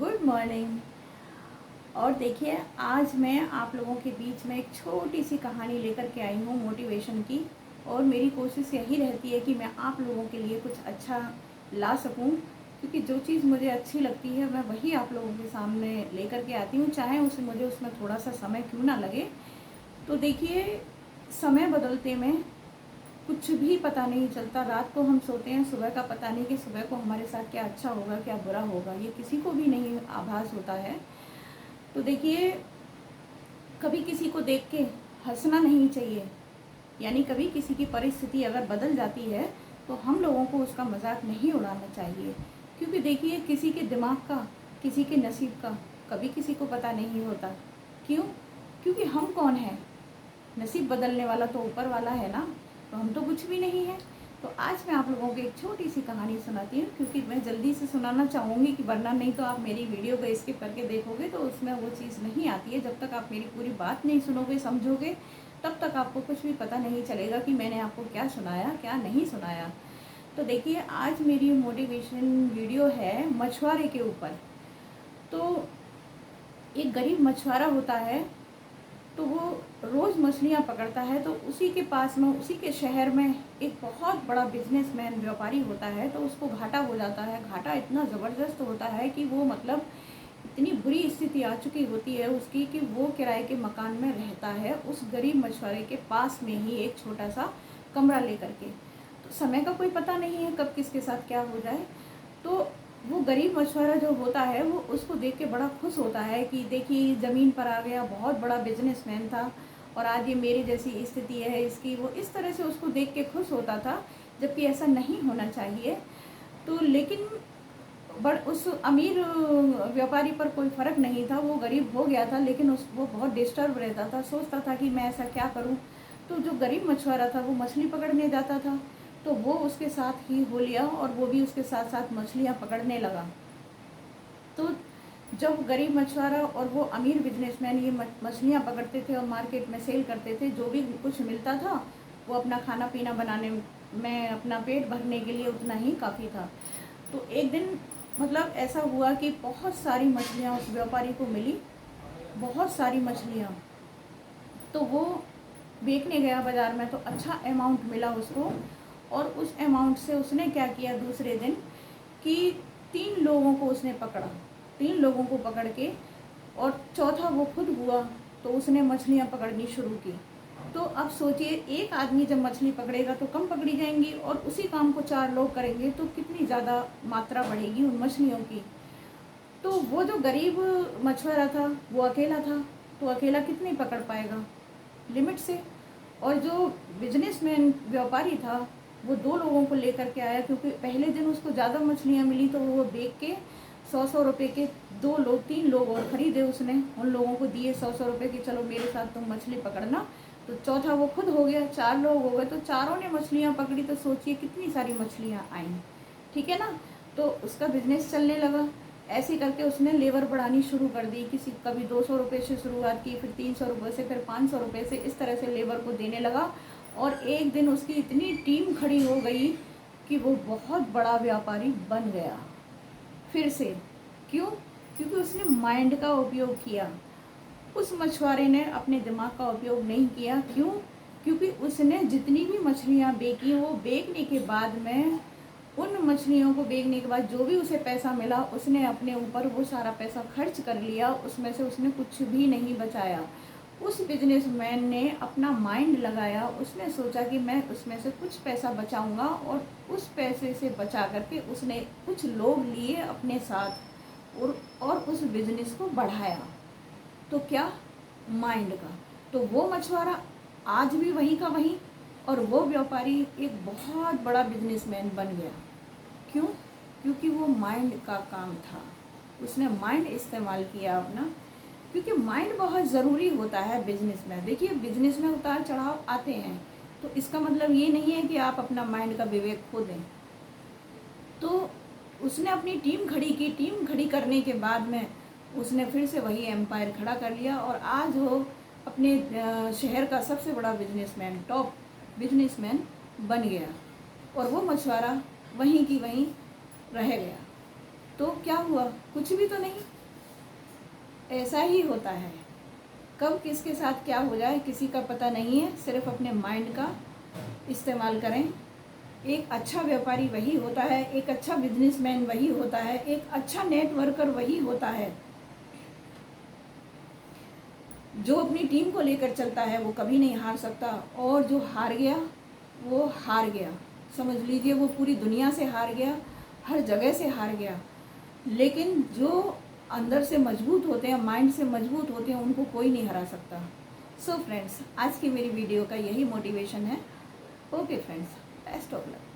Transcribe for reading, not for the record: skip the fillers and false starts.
Good morning. और देखिए, आज मैं आप लोगों के बीच में एक छोटी सी कहानी लेकर के आई हूँ मोटिवेशन की। और मेरी कोशिश यही रहती है कि मैं आप लोगों के लिए कुछ अच्छा ला सकूँ, क्योंकि जो चीज़ मुझे अच्छी लगती है मैं वही आप लोगों के सामने लेकर के आती हूँ, चाहे मुझे उसमें थोड़ा सा समय क्यों ना लगे। तो देखिए, समय बदलते में कुछ भी पता नहीं चलता। रात को हम सोते हैं, सुबह का पता नहीं कि सुबह को हमारे साथ क्या अच्छा होगा क्या बुरा होगा, ये किसी को भी नहीं आभास होता है। तो देखिए, कभी किसी को देख के हंसना नहीं चाहिए, यानी कभी किसी की परिस्थिति अगर बदल जाती है तो हम लोगों को उसका मजाक नहीं उड़ाना चाहिए। क्योंकि देखिए, किसी के दिमाग का, किसी के नसीब का कभी किसी को पता नहीं होता। क्यों? क्योंकि हम कौन हैं? नसीब बदलने वाला तो ऊपर वाला है ना, तो हम तो कुछ भी नहीं है। तो आज मैं आप लोगों को एक छोटी सी कहानी सुनाती हूँ, क्योंकि मैं जल्दी से सुनाना चाहूँगी कि वरना नहीं तो आप मेरी वीडियो को स्किप करके देखोगे तो उसमें वो चीज़ नहीं आती है। जब तक आप मेरी पूरी बात नहीं सुनोगे, समझोगे, तब तक आपको कुछ भी पता नहीं चलेगा कि मैंने आपको क्या सुनाया क्या नहीं सुनाया। तो देखिए, आज मेरी मोटिवेशन वीडियो है मछुआरे के ऊपर। तो एक गरीब मछुआरा होता है, तो वो रोज़ मछलियाँ पकड़ता है। तो उसी के पास में, उसी के शहर में एक बहुत बड़ा बिजनेसमैन व्यापारी होता है। तो उसको घाटा हो जाता है। घाटा इतना ज़बरदस्त होता है कि वो मतलब इतनी बुरी स्थिति आ चुकी होती है उसकी कि वो किराए के मकान में रहता है, उस गरीब मछुआरे के पास में ही एक छोटा सा कमरा लेकर के। तो समय का कोई पता नहीं है कब किसके साथ क्या हो जाए। तो वो गरीब मछुआरा जो होता है वो उसको देख के बड़ा खुश होता है कि देखिए, ज़मीन पर आ गया, बहुत बड़ा बिजनेसमैन था और आज ये मेरी जैसी स्थिति है इसकी। वो इस तरह से उसको देख के खुश होता था, जबकि ऐसा नहीं होना चाहिए। तो लेकिन उस अमीर व्यापारी पर कोई फ़र्क नहीं था। वो गरीब हो गया था, लेकिन वो बहुत डिस्टर्ब रहता था, सोचता था कि मैं ऐसा क्या करूं। तो जो गरीब मछुआरा था वो मछली पकड़ने जाता था, तो वो उसके साथ ही हो लिया और वो भी उसके साथ साथ मछलियां पकड़ने लगा। तो जब गरीब मछुआरा और वो अमीर बिजनेसमैन ये मछलियाँ पकड़ते थे और मार्केट में सेल करते थे, जो भी कुछ मिलता था वो अपना खाना पीना बनाने में, अपना पेट भरने के लिए उतना ही काफ़ी था। तो एक दिन मतलब ऐसा हुआ कि बहुत सारी मछलियाँ उस व्यापारी को मिली, बहुत सारी मछलियाँ। तो वो बेचने गया बाज़ार में, तो अच्छा अमाउंट मिला उसको। और उस अमाउंट से उसने क्या किया दूसरे दिन कि 3 लोगों को उसने पकड़ा। 3 लोगों को पकड़ के, और चौथा वो खुद हुआ, तो उसने मछलियाँ पकड़नी शुरू की। तो अब सोचिए, एक आदमी जब मछली पकड़ेगा तो कम पकड़ी जाएंगी, और उसी काम को 4 लोग करेंगे तो कितनी ज़्यादा मात्रा बढ़ेगी उन मछलियों की। तो वो जो गरीब मछुआरा था वो अकेला था, तो अकेला कितनी पकड़ पाएगा? लिमिट से। और जो बिजनेसमैन व्यापारी था वो 2 लोगों को लेकर के आया, क्योंकि पहले दिन उसको ज़्यादा मछलियाँ मिली, तो वो बेच के 100-100 रुपये के 2 लोग, 3 लोग और ख़रीदे उसने। उन लोगों को दिए 100-100 रुपये कि चलो मेरे साथ तुम मछली पकड़ना। तो चौथा वो खुद हो गया, 4 लोग हो गए, तो चारों ने मछलियाँ पकड़ी। तो सोचिए कितनी सारी मछलियाँ आईं, ठीक है ना। तो उसका बिजनेस चलने लगा। ऐसे करके उसने लेबर बढ़ानी शुरू कर दी। कभी 200 रुपये से शुरुआत की, फिर 300 रुपये से, फिर 500 रुपये से, इस तरह से लेबर को देने लगा। और एक दिन उसकी इतनी टीम खड़ी हो गई कि वो बहुत बड़ा व्यापारी बन गया फिर से। क्यों? क्योंकि उसने माइंड का उपयोग किया। उस मछुआरे ने अपने दिमाग का उपयोग नहीं किया। क्यों? क्योंकि उसने जितनी भी मछलियाँ बेची, वो बेचने के बाद में, उन मछलियों को बेचने के बाद जो भी उसे पैसा मिला, उसने अपने ऊपर वो सारा पैसा खर्च कर लिया। उसमें से उसने कुछ भी नहीं बचाया। उस बिजनेसमैन ने अपना माइंड लगाया, उसने सोचा कि मैं उसमें से कुछ पैसा बचाऊंगा, और उस पैसे से बचा करके उसने कुछ लोग लिए अपने साथ, और उस बिजनेस को बढ़ाया। तो क्या? माइंड का। तो वो मछुआरा आज भी वहीं का वहीं, और वो व्यापारी एक बहुत बड़ा बिजनेसमैन बन गया। क्यों? क्योंकि वो माइंड का काम था, उसने माइंड इस्तेमाल किया अपना। क्योंकि माइंड बहुत ज़रूरी होता है बिजनेस में। देखिए, बिजनेस में उतार चढ़ाव आते हैं, तो इसका मतलब ये नहीं है कि आप अपना माइंड का विवेक खो दें। तो उसने अपनी टीम खड़ी की। टीम खड़ी करने के बाद में उसने फिर से वही एम्पायर खड़ा कर लिया, और आज वो अपने शहर का सबसे बड़ा बिजनेसमैन, टॉप बिजनेसमैन बन गया। और वो मछुआरा वहीं की वहीं रह गया। तो क्या हुआ, कुछ भी तो नहीं। ऐसा ही होता है, कब किसके साथ क्या हो जाए किसी का पता नहीं है। सिर्फ अपने माइंड का इस्तेमाल करें। एक अच्छा व्यापारी वही होता है, एक अच्छा बिजनेसमैन वही होता है, एक अच्छा नेटवर्कर वही होता है जो अपनी टीम को लेकर चलता है। वो कभी नहीं हार सकता, और जो हार गया वो हार गया, समझ लीजिए वो पूरी दुनिया से हार गया, हर जगह से हार गया। लेकिन जो अंदर से मजबूत होते हैं, माइंड से मजबूत होते हैं, उनको कोई नहीं हरा सकता। सो फ्रेंड्स, आज की मेरी वीडियो का यही मोटिवेशन है। Okay friends, best of luck.